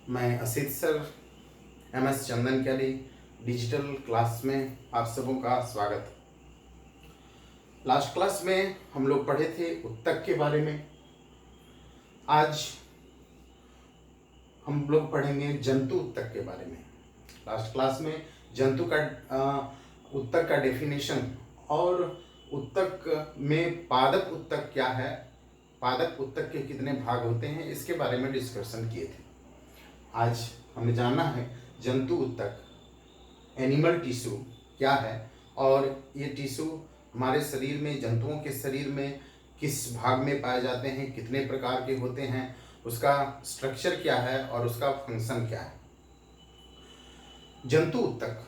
मैं Asit sir MS चंदन कैली digital class में आप सबों का स्वागत। लास्ट क्लास में हम लोग पढ़े थे उत्तक के बारे में। आज हम लोग पढ़ेंगे जंतु उत्तक के बारे में। लास्ट क्लास में जंतु का उत्तक का डेफिनेशन और उत्तक में पादप उत्तक क्या है, पादप उत्तक के कितने भाग होते हैं, इसके बारे में डिस्कशन किए थे। आज हमें जानना है जंतु उत्तक, एनिमल टिश्यू क्या है और ये टिश्यू हमारे शरीर में, जंतुओं के शरीर में किस भाग में पाए जाते हैं, कितने प्रकार के होते हैं, उसका स्ट्रक्चर क्या है और उसका फंक्शन क्या है। जंतु उत्तक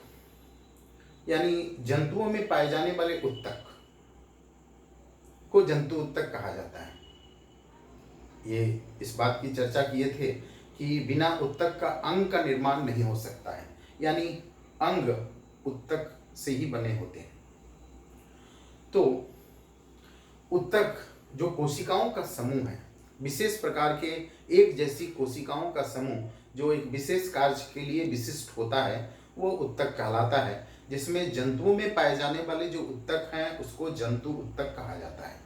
यानी जंतुओं में पाए जाने वाले उत्तक को जंतु उत्तक कहा जाता है। ये इस बात की चर्चा किए थे कि बिना उत्तक का अंग का निर्माण नहीं हो सकता है, यानी अंग उत्तक से ही बने होते हैं। तो उत्तक जो कोशिकाओं का समूह है, विशेष प्रकार के एक जैसी कोशिकाओं का समूह जो एक विशेष कार्य के लिए विशिष्ट होता है, वो उत्तक कहलाता है। जिसमें जंतुओं में पाए जाने वाले जो उत्तक हैं उसको जंतु उत्तक कहा जाता है।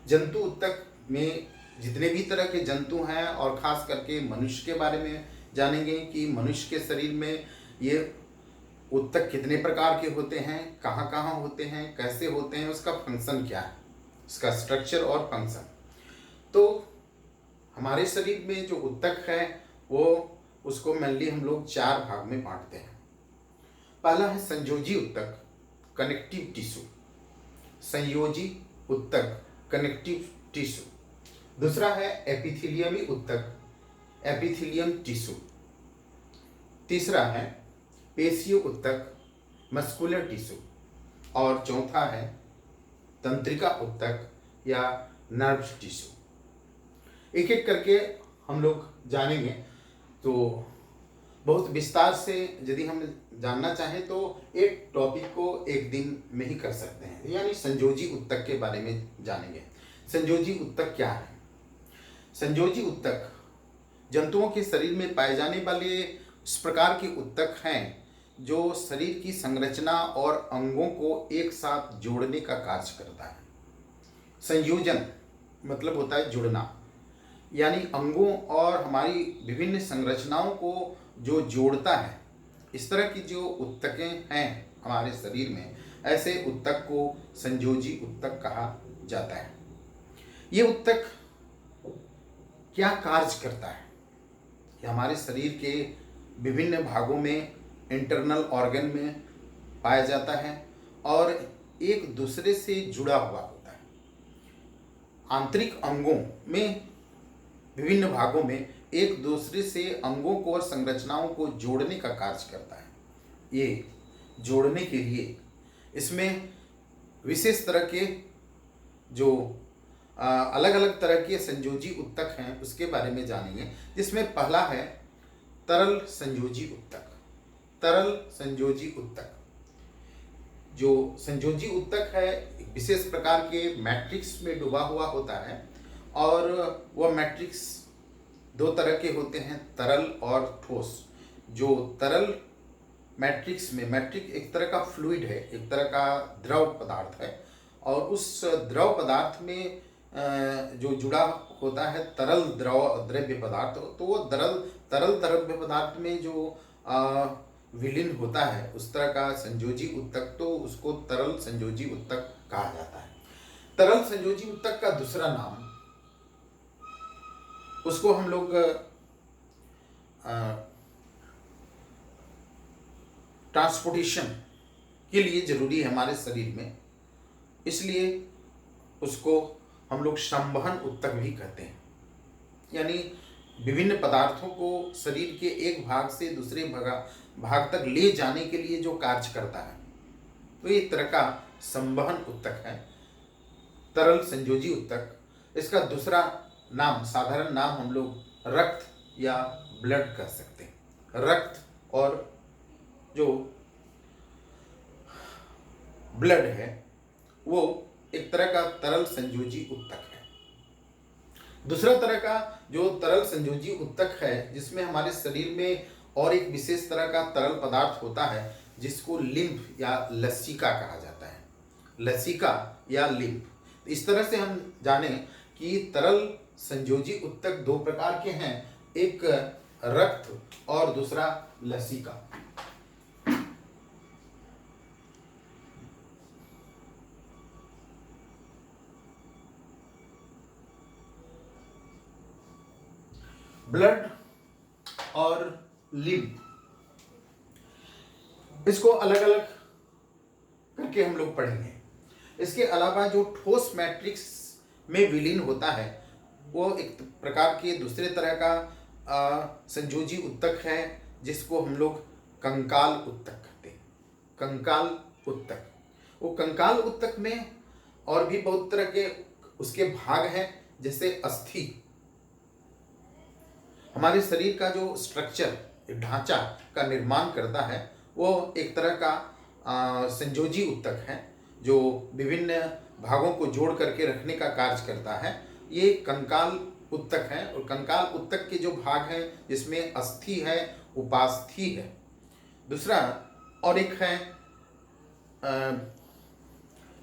जंतु उत्तक में जितने भी तरह के जंतु हैं और खास करके मनुष्य के बारे में जानेंगे कि मनुष्य के शरीर में ये उत्तक कितने प्रकार के होते हैं, कहाँ कहाँ होते हैं, कैसे होते हैं, उसका फंक्शन क्या है, उसका स्ट्रक्चर और फंक्शन। तो हमारे शरीर में जो उत्तक है वो उसको मेनली हम लोग 4 भाग में बांटते हैं। पहला है संयोजी उत्तक, कनेक्टिव टिश्यू, संयोजी उत्तक, कनेक्टिव टिश्यू। दूसरा है एपिथेलियमी उत्तक, एपिथेलियम टिश्यू। तीसरा है पेशियो उत्तक, मस्कुलर टिश्यू। और चौथा है तंत्रिका उत्तक या नर्व टिश्यू। एक एक करके हम लोग जानेंगे। तो बहुत विस्तार से यदि हम जानना चाहें तो एक टॉपिक को एक दिन में ही कर सकते हैं, यानी संयोजी उत्तक के बारे में जानेंगे। संयोजी उत्तक क्या है? संयोजी उत्तक जंतुओं के शरीर में पाए जाने वाले इस प्रकार के उत्तक हैं जो शरीर की संरचना और अंगों को एक साथ जोड़ने का कार्य करता है। संयोजन मतलब होता है जुड़ना, यानी अंगों और हमारी विभिन्न संरचनाओं को जो जोड़ता है। इस तरह की जो उत्तकें हैं हमारे शरीर में, ऐसे उत्तक को संयोजी उत्तक कहा जाता है। ये उत्तक क्या कार्य करता है? कि हमारे शरीर के विभिन्न भागों में, इंटरनल ऑर्गन में पाया जाता है और एक दूसरे से जुड़ा हुआ होता है। आंतरिक अंगों में, विभिन्न भागों में एक दूसरे से अंगों को और संरचनाओं को जोड़ने का कार्य करता है। ये जोड़ने के लिए इसमें विशेष तरह के जो अलग अलग तरह के संयोजी उत्तक हैं उसके बारे में जानेंगे। जिसमें पहला है तरल संयोजी उत्तक। तरल संयोजी उत्तक, जो संयोजी उत्तक है, एक विशेष प्रकार के मैट्रिक्स में डूबा हुआ होता है और वह मैट्रिक्स 2 तरह के होते हैं, तरल और ठोस। जो तरल मैट्रिक्स में, मैट्रिक एक तरह का फ्लूइड है, एक तरह का द्रव पदार्थ है, और उस द्रव पदार्थ में जो जुड़ा होता है तरल द्रव्य पदार्थ, तो वो तरल द्रव्य पदार्थ में जो विलीन होता है उस तरह का संयोजी उत्तक, तो उसको तरल संयोजी उत्तक कहा जाता है। तरल संयोजी उत्तक का दूसरा नाम, उसको हम लोग ट्रांसपोर्टेशन के लिए जरूरी है हमारे शरीर में, इसलिए उसको हम लोग संवहन उत्तक भी कहते हैं। यानी विभिन्न पदार्थों को शरीर के एक भाग से दूसरे भाग तक ले जाने के लिए जो कार्य करता है, तो ये तरह का संवहन उत्तक है, तरल संयोजी उत्तक। इसका दूसरा नाम, साधारण नाम हम लोग रक्त या ब्लड कह सकते हैं। रक्त और जो ब्लड है वो एक तरह का तरल संयोजी उत्तक है। दूसरा तरह का जो तरल संयोजी उत्तक है, जिसमें हमारे शरीर में और एक विशेष तरह का तरल पदार्थ होता है जिसको लिम्फ या लसिका कहा जाता है। लसिका या लिम्फ। इस तरह से हम जाने कि तरल संयोजी उत्तक दो प्रकार के हैं, एक रक्त और दूसरा लसिका। ब्लड और लिम्फ, इसको अलग अलग करके हम लोग पढ़ेंगे। इसके अलावा जो ठोस मैट्रिक्स में विलीन होता है वो एक प्रकार के दूसरे तरह का संयोजी उत्तक है, जिसको हम लोग कंकाल उत्तक कहते हैं। कंकाल उत्तक, वो कंकाल उत्तक में और भी बहुत तरह के उसके भाग हैं, जैसे अस्थि। हमारे शरीर का जो स्ट्रक्चर, ढांचा का निर्माण करता है, वो एक तरह का संयोजी उत्तक है जो विभिन्न भागों को जोड़ करके रखने का कार्य करता है। ये कंकाल उत्तक है। और कंकाल उत्तक के जो भाग हैं जिसमें अस्थि है, उपास्थि है। दूसरा और एक है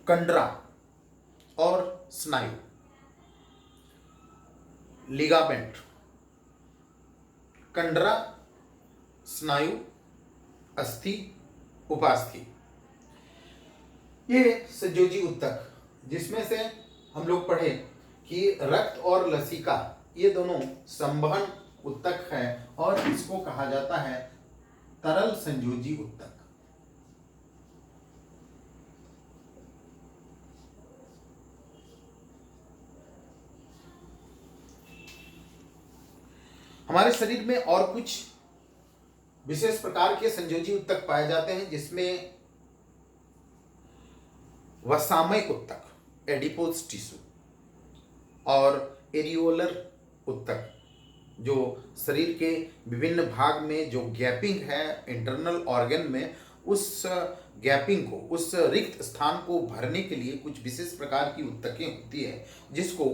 कंडरा और स्नायु, लिगामेंट। कंडरा, स्नायु, अस्थि, उपास्थि, ये संयोजी उत्तक, जिसमें से हम लोग पढ़े कि रक्त और लसिका ये दोनों संवहन उत्तक है और इसको कहा जाता है तरल संयोजी उत्तक। हमारे शरीर में और कुछ विशेष प्रकार के संयोजी उत्तक पाए जाते हैं, जिसमें वसामय उत्तक, एडिपोज टिश्यू, और एरियोलर उत्तक, जो शरीर के विभिन्न भाग में जो गैपिंग है इंटरनल ऑर्गन में, उस गैपिंग को, उस रिक्त स्थान को भरने के लिए कुछ विशेष प्रकार की उत्तकें होती है, जिसको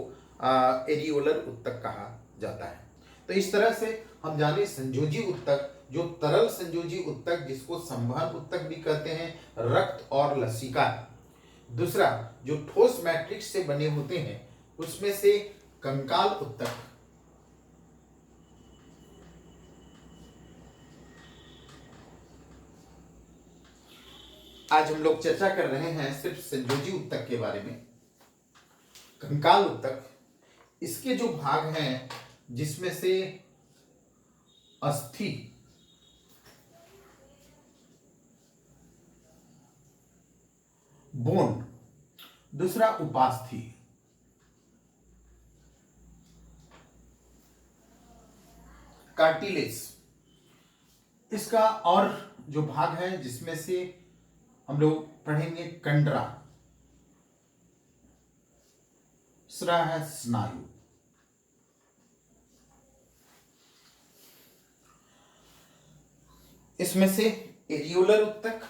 एरियोलर उत्तक कहा जाता है। तो इस तरह से हम जाने संयोजी उत्तक, जो तरल संयोजी उत्तक जिसको संवहन उत्तक भी कहते हैं, रक्त और लसिका। दूसरा जो ठोस मैट्रिक्स से बने होते हैं उसमें से कंकाल उत्तक, आज हम लोग चर्चा कर रहे हैं सिर्फ संयोजी उत्तक के बारे में। कंकाल उत्तक, इसके जो भाग हैं जिसमें से अस्थि, बोन, दूसरा उपास्थि, कार्टिलेज, इसका और जो भाग है जिसमें से हम लोग पढ़ेंगे कंडरा, दूसरा है स्नायु। इसमें से एरियोलर उत्तक,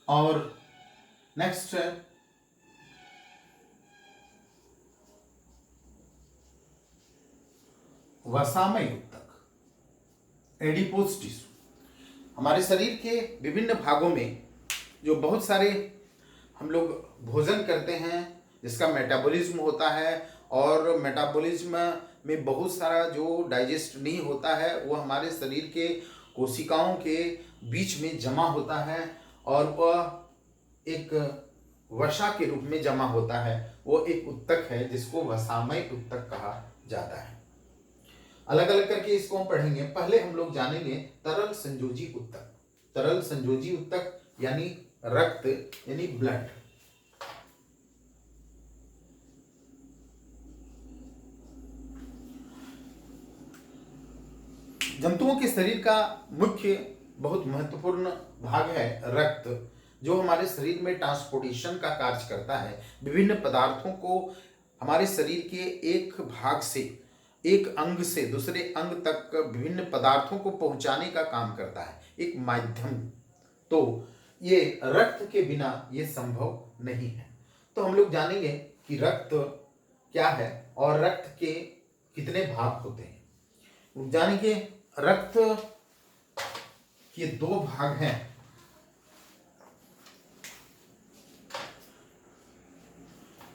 और नेक्स्ट है वसामय उत्तक, एडिपोज टिश्यू। हमारे शरीर के विभिन्न भागों में जो बहुत सारे हम लोग भोजन करते हैं, जिसका मेटाबॉलिज्म होता है, और मेटाबॉलिज्म में बहुत सारा जो डाइजेस्ट नहीं होता है वो हमारे शरीर के कोशिकाओं के बीच में जमा होता है, और वह एक वसा के रूप में जमा होता है। वो एक उत्तक है जिसको वसामय उत्तक कहा जाता है। अलग अलग करके इसको हम पढ़ेंगे। पहले हम लोग जानेंगे तरल संयोजी उत्तक। तरल संयोजी उत्तक यानी रक्त, यानी ब्लड। जंतुओं के शरीर का मुख्य बहुत महत्वपूर्ण भाग है रक्त, जो हमारे शरीर में ट्रांसपोर्टेशन का कार्य करता है। विभिन्न पदार्थों को हमारे शरीर के एक भाग से, एक अंग से दूसरे अंग तक विभिन्न पदार्थों को पहुंचाने का काम करता है, एक माध्यम। तो ये रक्त के बिना ये संभव नहीं है। तो हम लोग जानेंगे कि रक्त क्या है और रक्त के कितने भाग होते हैं। जानेंगे रक्त के दो भाग हैं,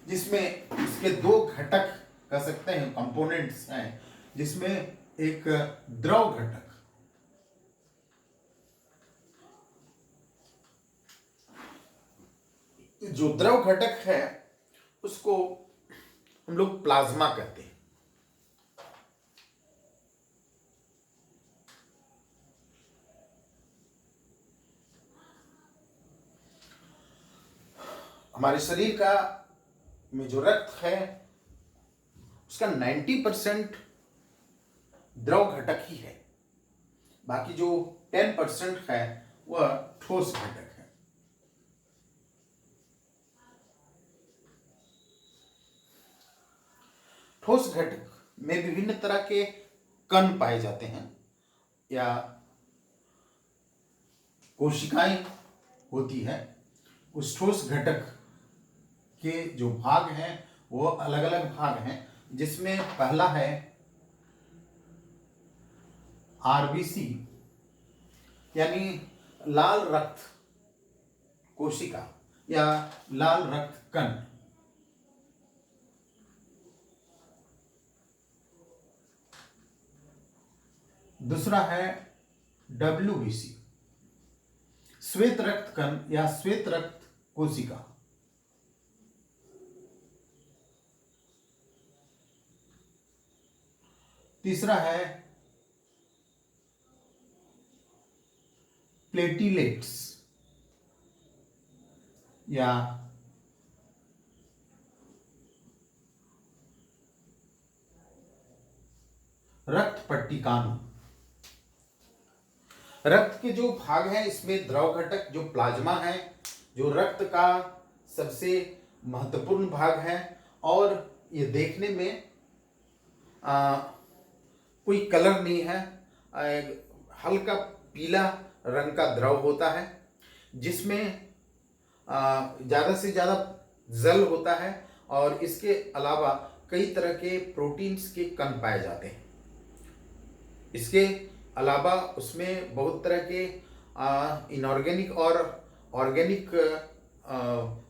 जिसमें इसके दो घटक कह सकते हैं, कंपोनेंट्स हैं, जिसमें एक द्रव घटक, जो द्रव घटक है उसको हम लोग प्लाज्मा कहते हैं। हमारे शरीर का में जो रक्त है उसका 90% द्रव घटक ही है, बाकी जो 10% है वह ठोस घटक है। ठोस घटक में विभिन्न तरह के कण पाए जाते हैं या कोशिकाएं होती है। उस ठोस घटक के जो भाग हैं वो अलग अलग भाग हैं, जिसमें पहला है आरबीसी यानी लाल रक्त कोशिका या लाल रक्त कण। दूसरा है डब्ल्यूबीसी श्वेत रक्त कण या श्वेत रक्त कोशिका। तीसरा है प्लेटिलेट्स या रक्त पट्टिकानु। रक्त के जो भाग हैं इसमें द्रव घटक जो प्लाज्मा है, जो रक्त का सबसे महत्वपूर्ण भाग है और ये देखने में कोई कलर नहीं है, हल्का पीला रंग का द्रव होता है, जिसमें ज़्यादा से ज़्यादा जल होता है और इसके अलावा कई तरह के प्रोटीन्स के कण पाए जाते हैं। इसके अलावा उसमें बहुत तरह के इनऑर्गेनिक और ऑर्गेनिक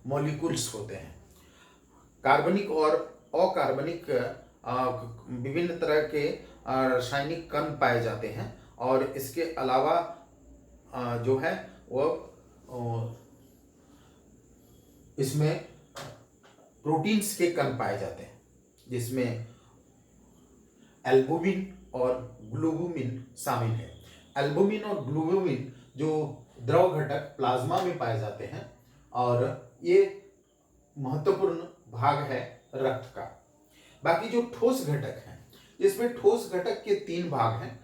मॉलिक्यूल्स होते हैं। कार्बनिक और अकार्बनिक विभिन्न तरह के रासायनिक कण पाए जाते हैं और इसके अलावा जो है वो इसमें प्रोटीन्स के कण पाए जाते हैं, जिसमें एल्बुमिन और ग्लोबुमिन शामिल है। एल्बुमिन और ग्लोबुमिन जो द्रव घटक प्लाज्मा में पाए जाते हैं और ये महत्वपूर्ण भाग है रक्त का। बाकी जो ठोस घटक हैं, इसमें ठोस घटक के 3 भाग हैं।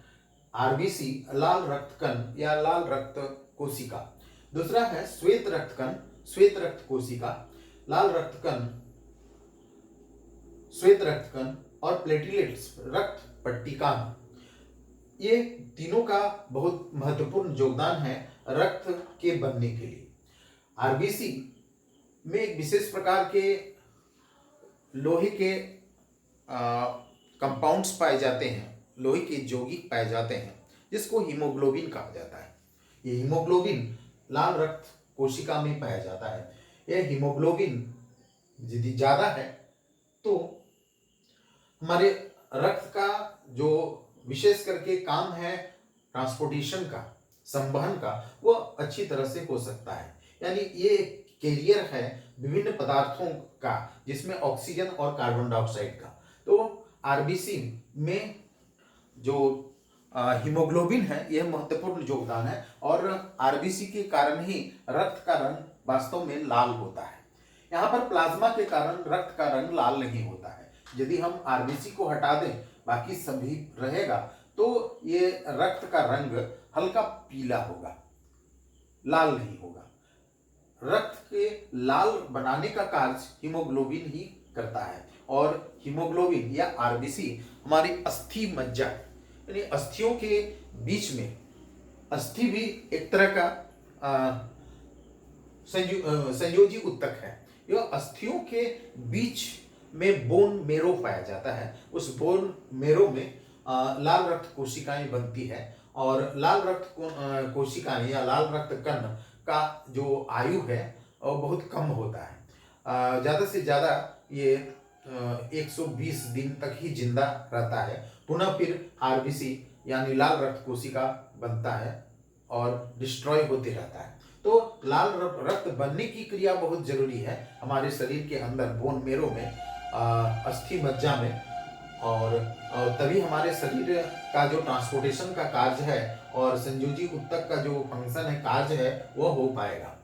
आरबीसी लाल रक्त कण या लाल रक्त कोशिका। दूसरा है श्वेत रक्त कण, श्वेत रक्त कोशिका, लाल रक्त कण, श्वेत रक्त कण और प्लेटलेट्स रक्त पट्टिका। ये तीनों का बहुत महत्वपूर्ण योगदान है रक्त के बनने के लिए। आरबीसी में एक विशेष प्रकार के लोहे के कंपाउंड्स पाए जाते हैं, लोहे के यौगिक पाए जाते हैं, जिसको हीमोग्लोबिन कहा जाता है। ये हीमोग्लोबिन लाल रक्त कोशिका में पाया जाता है। यह हीमोग्लोबिन यदि ज़्यादा है तो हमारे रक्त का जो विशेष करके काम है ट्रांसपोर्टेशन का, संवहन का, वो अच्छी तरह से हो सकता है। यानी ये कैरियर है विभिन्न पदार्थों का, जिसमें ऑक्सीजन और कार्बन डाइऑक्साइड का। तो आरबीसी में जो हीमोग्लोबिन है यह महत्वपूर्ण योगदान है और आरबीसी के कारण ही रक्त का रंग वास्तव में लाल होता है। यहाँ पर प्लाज्मा के कारण रक्त का रंग लाल नहीं होता है। यदि हम आरबीसी को हटा दें, बाकी सभी रहेगा, तो ये रक्त का रंग हल्का पीला होगा, लाल नहीं होगा। रक्त के लाल बनाने का कार्य हीमोग्लोबिन ही करता है और हीमोग्लोबिन या आरबीसी हमारी अस्थि मज्जा यानी अस्थियों के बीच में, अस्थि भी एक तरह का संयोजी ऊतक है। यह अस्थियों के बीच में बोन मेरो पाया जाता है। उस बोन मेरो में लाल रक्त कोशिकाएं बनती है और लाल रक्त कोशिकाएं या लाल रक्त कण का जो आयु है वो बहुत कम होता है। ज़्यादा से ज़्यादा ये 120 दिन तक ही जिंदा रहता है। पुनः फिर आरबीसी यानी लाल रक्त कोशिका बनता है और डिस्ट्रॉय होते रहता है। तो लाल रक्त बनने की क्रिया बहुत जरूरी है हमारे शरीर के अंदर, बोन मेरो में, अस्थि मज्जा में, और तभी हमारे शरीर का जो ट्रांसपोर्टेशन का कार्य है और संयोजी ऊतक का जो फंक्शन है, कार्य है, वो हो पाएगा।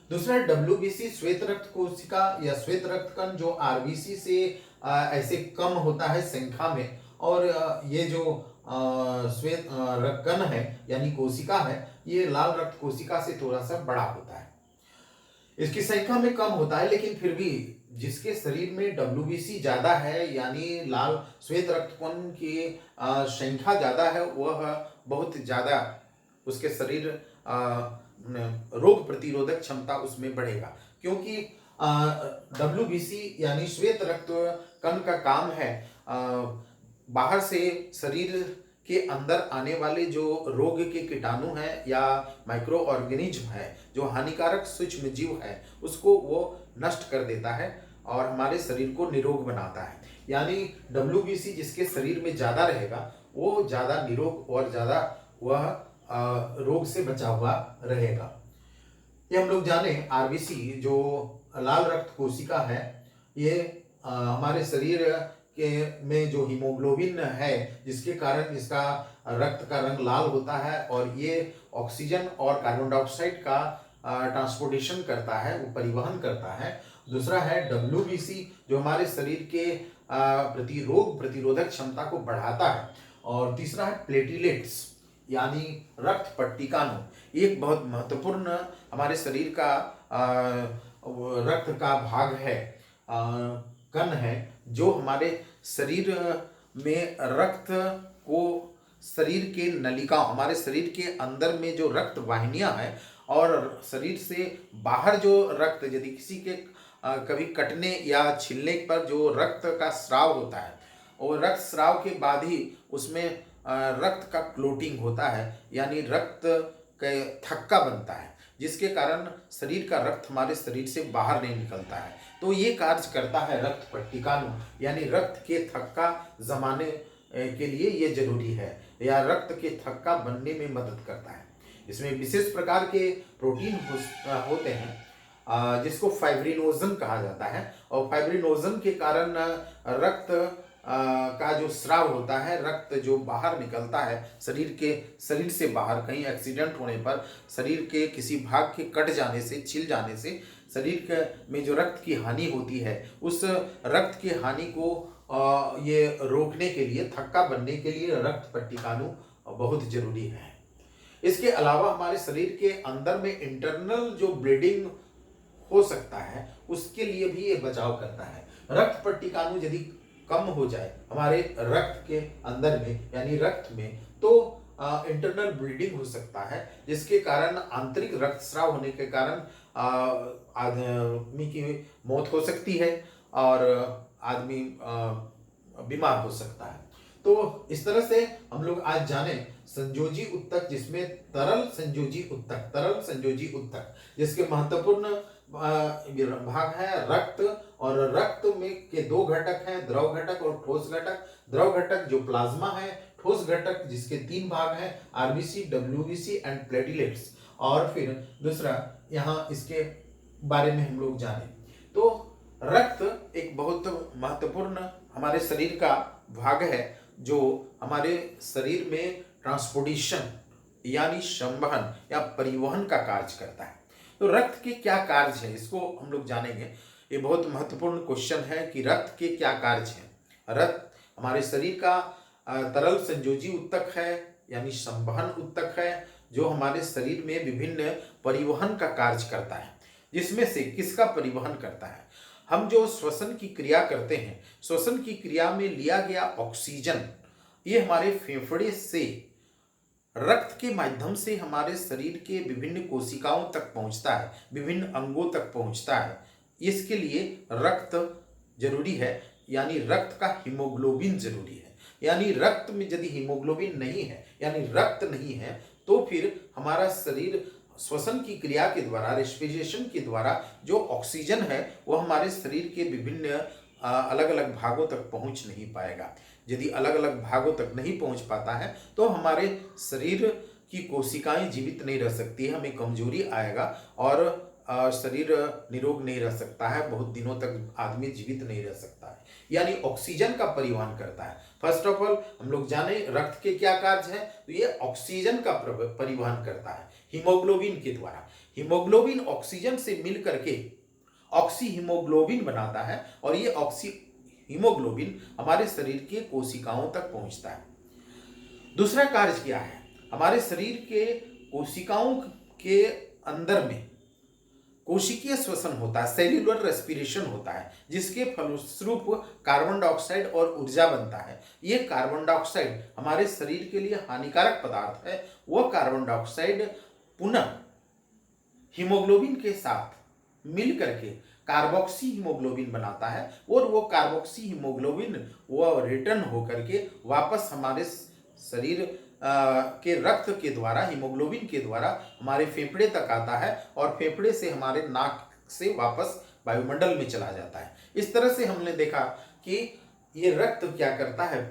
दूसरा है डब्ल्यूबीसी, श्वेत रक्त कोशिका या श्वेत रक्त कण, जो आरबीसी से ऐसे कम होता है संख्या में, और ये जो श्वेत रक्त कण है यानी कोशिका है, ये लाल रक्त कोशिका से थोड़ा सा बड़ा होता है। इसकी संख्या में कम होता है, लेकिन फिर भी जिसके शरीर में डब्ल्यूबीसी ज्यादा है यानी लाल श्वेत रक्त कण की संख्या ज्यादा है, वह बहुत ज्यादा उसके शरीर रोग प्रतिरोधक क्षमता उसमें बढ़ेगा। क्योंकि डब्ल्यूबीसी यानी श्वेत रक्त कण का काम है बाहर से शरीर के अंदर आने वाले जो रोग के कीटाणु हैं या माइक्रो ऑर्गेनिज्म है, जो हानिकारक सूक्ष्म जीव है, उसको वो नष्ट कर देता है और हमारे शरीर को निरोग बनाता है। यानी डब्ल्यूबीसी जिसके शरीर में ज़्यादा रहेगा वो ज़्यादा निरोग और ज़्यादा वह रोग से बचा हुआ रहेगा। ये हम लोग जाने आरबीसी जो लाल रक्त कोशिका है, ये हमारे शरीर के में जो हीमोग्लोबिन है जिसके कारण इसका रक्त का रंग लाल होता है और ये ऑक्सीजन और कार्बन डाइऑक्साइड का ट्रांसपोर्टेशन करता है, वो परिवहन करता है। दूसरा है डब्ल्यूबीसी जो हमारे शरीर के रोग प्रतिरोधक क्षमता को बढ़ाता है। और तीसरा है प्लेटिलेट्स यानी रक्त पट्टिकाणु। एक बहुत महत्वपूर्ण हमारे शरीर का रक्त का भाग है, कण है, जो हमारे शरीर में रक्त को, शरीर के नलिका, हमारे शरीर के अंदर में जो रक्त वाहिनियां हैं और शरीर से बाहर जो रक्त, यदि किसी के कभी कटने या छिलने पर जो रक्त का स्राव होता है, और रक्त स्राव के बाद ही उसमें रक्त का क्लोटिंग होता है यानी रक्त का थक्का बनता है, जिसके कारण शरीर का रक्त हमारे शरीर से बाहर नहीं निकलता है। तो ये कार्य करता है रक्त पट्टिकाणु, यानी रक्त के थक्का जमाने के लिए ये जरूरी है या रक्त के थक्का बनने में मदद करता है। इसमें विशेष प्रकार के प्रोटीन होते हैं जिसको फाइब्रिनोजन कहा जाता है, और फाइब्रिनोजन के कारण रक्त का जो स्राव होता है, रक्त जो बाहर निकलता है शरीर से बाहर, कहीं एक्सीडेंट होने पर, शरीर के किसी भाग के कट जाने से, छिल जाने से शरीर में जो रक्त की हानि होती है, उस रक्त की हानि को ये रोकने के लिए, थक्का बनने के लिए रक्त पट्टिकाणु बहुत जरूरी है। इसके अलावा हमारे शरीर के अंदर में इंटरनल जो ब्लीडिंग हो सकता है उसके लिए भी ये बचाव करता है। रक्त पट्टिकाणु यदि कम हो जाए हमारे रक्त के अंदर में यानी रक्त में, तो इंटरनल ब्लीडिंग हो सकता है, जिसके कारण आंतरिक रक्तस्राव होने के कारण आदमी की मौत हो सकती है और आदमी बीमार हो सकता है। तो इस तरह से हम लोग आज जाने संयोजी ऊतक, जिसमें तरल संयोजी ऊतक जिसके महत्वपूर्ण भाग है रक्त, और रक्त में के दो घटक हैं, द्रव घटक और ठोस घटक। द्रव घटक जो प्लाज्मा है, ठोस घटक जिसके तीन भाग हैं, आरबीसी, डब्ल्यूबीसी एंड प्लेटलेट्स। और फिर दूसरा यहाँ इसके बारे में हम लोग जाने तो रक्त एक बहुत महत्वपूर्ण हमारे शरीर का भाग है जो हमारे शरीर में ट्रांसपोर्टेशन यानी संवहन या परिवहन का कार्य करता है। तो रक्त के क्या कार्य है, इसको हम लोग जानेंगे। ये बहुत महत्वपूर्ण क्वेश्चन है कि रक्त के क्या कार्य हैं। रक्त हमारे शरीर का तरल संयोजी ऊतक है यानी संवहन ऊतक है, जो हमारे शरीर में विभिन्न परिवहन का कार्य करता है। जिसमें से किसका परिवहन करता है? हम जो श्वसन की क्रिया करते हैं, श्वसन की क्रिया में लिया गया ऑक्सीजन, ये हमारे फेफड़े से रक्त के माध्यम से हमारे शरीर के विभिन्न कोशिकाओं तक पहुंचता है, विभिन्न अंगों तक पहुंचता है। इसके लिए रक्त जरूरी है, यानी रक्त का हीमोग्लोबिन जरूरी है। यानी रक्त में यदि हीमोग्लोबिन नहीं है, यानी रक्त नहीं है, तो फिर हमारा शरीर श्वसन की क्रिया के द्वारा, रेस्पिरेशन के द्वारा जो ऑक्सीजन है वो हमारे शरीर के विभिन्न अलग अलग भागों तक पहुंच नहीं पाएगा। यदि अलग अलग भागों तक नहीं पहुंच पाता है तो हमारे शरीर की कोशिकाएं जीवित नहीं रह सकती है, हमें कमजोरी आएगा और शरीर निरोग नहीं रह सकता है, बहुत दिनों तक आदमी जीवित नहीं रह सकता है। यानी ऑक्सीजन का परिवहन करता है। फर्स्ट ऑफ ऑल हम लोग जाने रक्त के क्या कार्य हैं, तो ये ऑक्सीजन का परिवहन करता है हीमोग्लोबिन के द्वारा। हीमोग्लोबिन ऑक्सीजन से मिल करके ऑक्सी हीमोग्लोबिन बनाता है और ये ऑक्सी हीमोग्लोबिन हमारे शरीर के कोशिकाओं तक पहुंचता है। दूसरा कार्य क्या है, हमारे शरीर के कोशिकाओं के अंदर में कोशिकीय श्वसन होता है, सेल्यूलर रेस्पिरेशन होता है, जिसके फलस्वरूप कार्बन डाइऑक्साइड और ऊर्जा बनता है। ये कार्बन डाइऑक्साइड हमारे शरीर के लिए हानिकारक पदार्थ है। वह कार्बन डाइऑक्साइड पुनः हीमोग्लोबिन के साथ मिल करके कार्बोक्सी हीमोग्लोबिन बनाता है और वो कार्बोक्सी हीमोग्लोबिन वो रिटर्न होकर के वापस हमारे शरीर के रक्त के द्वारा, हीमोग्लोबिन के द्वारा हमारे फेफड़े तक आता है और फेफड़े से हमारे नाक से वापस वायुमंडल में चला जाता है। इस तरह से हमने देखा कि ये रक्त क्या करता है,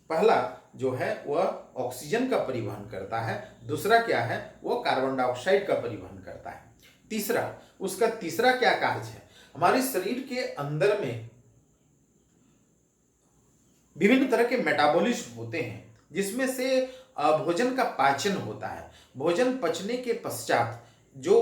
पहला जो है वह ऑक्सीजन का परिवहन करता है, दूसरा क्या है वो कार्बन डाइऑक्साइड का परिवहन करता है। तीसरा, उसका तीसरा क्या कार्य है, हमारे शरीर के अंदर में विभिन्न तरह के मेटाबॉलिज्म होते हैं, जिसमें से भोजन का पाचन होता है। भोजन पचने के पश्चात जो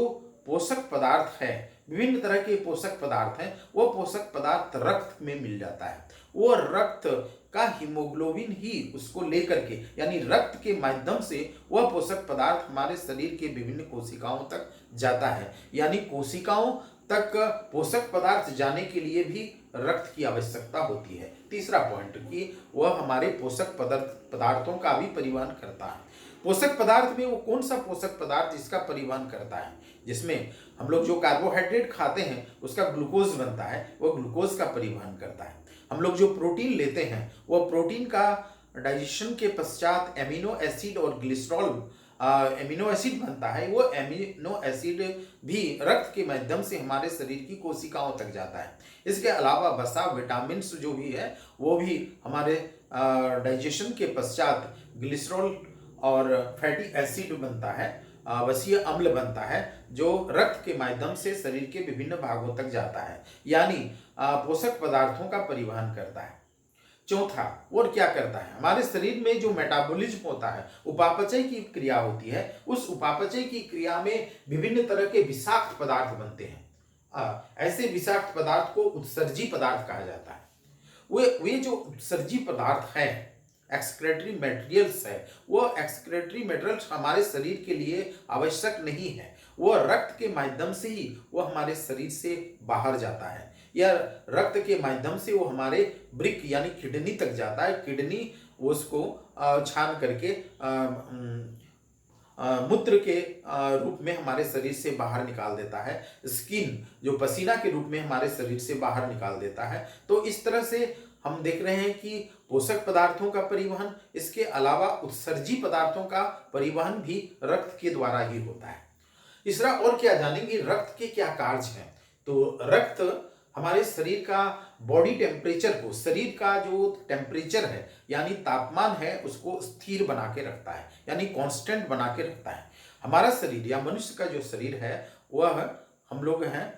पोषक पदार्थ है, विभिन्न तरह के पोषक पदार्थ हैं, वो पोषक पदार्थ रक्त में मिल जाता है। वो रक्त का हीमोग्लोबिन ही उसको लेकर के, यानी रक्त के माध्यम से वह पोषक पदार्थ हमारे शरीर के विभिन्न कोशिकाओं तक जाता है। यानी कोशिकाओं तक पोषक पदार्थ जाने के लिए भी रक्त की आवश्यकता होती है। तीसरा पॉइंट कि वह हमारे पोषक पदार्थों का भी परिवहन करता है। पोषक पदार्थ में वो कौन सा पोषक पदार्थ जिसका परिवहन करता है, जिसमें हम लोग जो कार्बोहाइड्रेट खाते हैं उसका ग्लूकोज बनता है, वो ग्लूकोज का परिवहन करता है। हम लोग जो प्रोटीन लेते हैं वो प्रोटीन का डाइजेशन के पश्चात एमिनो एसिड और ग्लिसरॉल एमिनो एसिड बनता है। वो एमिनो एसिड भी रक्त के माध्यम से हमारे शरीर की कोशिकाओं तक जाता है। इसके अलावा वसा, विटामिन जो भी है वो भी हमारे डाइजेशन के पश्चात ग्लिसरॉल और फैटी एसिड बनता है, वसीय अम्ल बनता है, जो रक्त के माध्यम से शरीर के विभिन्न भागों तक जाता है, यानी पोषक पदार्थों का परिवहन करता है। चौथा, और क्या करता है, हमारे शरीर में जो मेटाबॉलिज्म होता है, उपापचय की क्रिया होती है, उस उपापचय की क्रिया में विभिन्न तरह के विषाक्त पदार्थ बनते हैं। ऐसे विषाक्त पदार्थ को उत्सर्जी पदार्थ कहा जाता है। वे जो उत्सर्जी पदार्थ है, एक्सक्रेटरी मटेरियल्स है, वो एक्सक्रेटरी मटेरियल्स हमारे शरीर के लिए आवश्यक नहीं है। वो रक्त के माध्यम से ही वो हमारे शरीर से बाहर जाता है, या रक्त के माध्यम से वो हमारे वृक्क यानी किडनी तक जाता है। किडनी उसको छान करके मूत्र के रूप में हमारे शरीर से बाहर निकाल देता है। स्किन जो पसीना के रूप में हमारे शरीर से बाहर निकाल देता है। तो इस तरह से हम देख रहे हैं कि पोषक पदार्थों का परिवहन, इसके अलावा उत्सर्जी पदार्थों का परिवहन भी रक्त के द्वारा ही होता है। तीसरा और क्या जानेंगे, रक्त के क्या कार्य हैं। तो रक्त हमारे शरीर का बॉडी टेम्परेचर को, शरीर का जो टेम्परेचर है यानी तापमान है, उसको स्थिर बना के रखता है, यानी कांस्टेंट बना के रखता है। हमारा शरीर या मनुष्य का जो शरीर है वह हम लोग हैं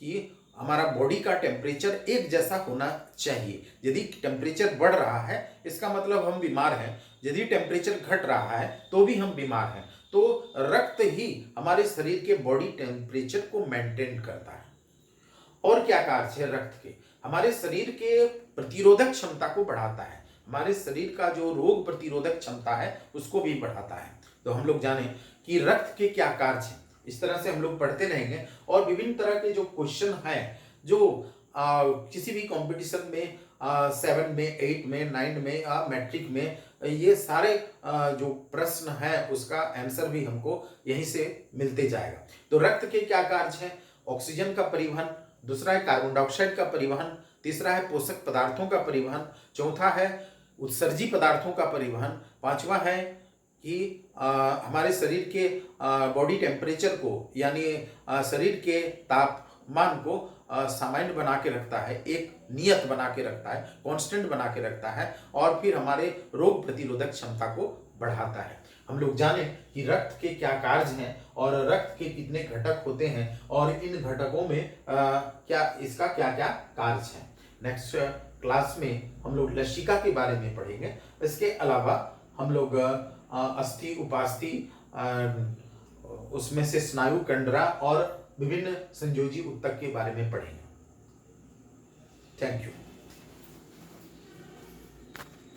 कि हमारा बॉडी का टेम्परेचर एक जैसा होना चाहिए। यदि टेम्परेचर बढ़ रहा है इसका मतलब हम बीमार हैं, यदि टेम्परेचर घट रहा है तो भी हम बीमार हैं। तो रक्त ही हमारे शरीर के बॉडी टेम्परेचर को मेंटेन करता है। और क्या कार्य है रक्त के, हमारे शरीर के प्रतिरोधक क्षमता को बढ़ाता है, हमारे शरीर का जो रोग प्रतिरोधक क्षमता है उसको भी बढ़ाता है। तो हम लोग जाने कि रक्त के क्या कार्य हैं, इस तरह से हम लोग पढ़ते रहेंगे और विभिन्न तरह के जो क्वेश्चन हैं जो किसी भी कंपटीशन में 7 में, 8 में, 9 में, मैट्रिक में, ये सारे जो प्रश्न है उसका आंसर भी हमको यहीं से मिलते जाएगा। तो रक्त के क्या कार्य हैं? ऑक्सीजन का परिवहन, दूसरा है कार्बन डाइऑक्साइड का परिवहन, तीसरा है पोषक पदार्थों का परिवहन, चौथा है उत्सर्जी पदार्थों का परिवहन, पांचवा है कि हमारे शरीर के बॉडी टेम्परेचर को यानी शरीर के तापमान को सामान्य बना के रखता है, एक नियत बना के रखता है, कांस्टेंट बना के रखता है, और फिर हमारे रोग प्रतिरोधक क्षमता को बढ़ाता है। हम लोग जाने कि रक्त के क्या कार्य हैं और रक्त के कितने घटक होते हैं और इन घटकों में क्या इसका क्या क्या कार्य है। नेक्स्ट क्लास में हम लोग लसिका के बारे में पढ़ेंगे। इसके अलावा हम लोग अस्थि, उपास्थि, उसमें से स्नायु, कंडरा और विभिन्न संयोजी ऊतक के बारे में पढ़ेंगे। Thank you.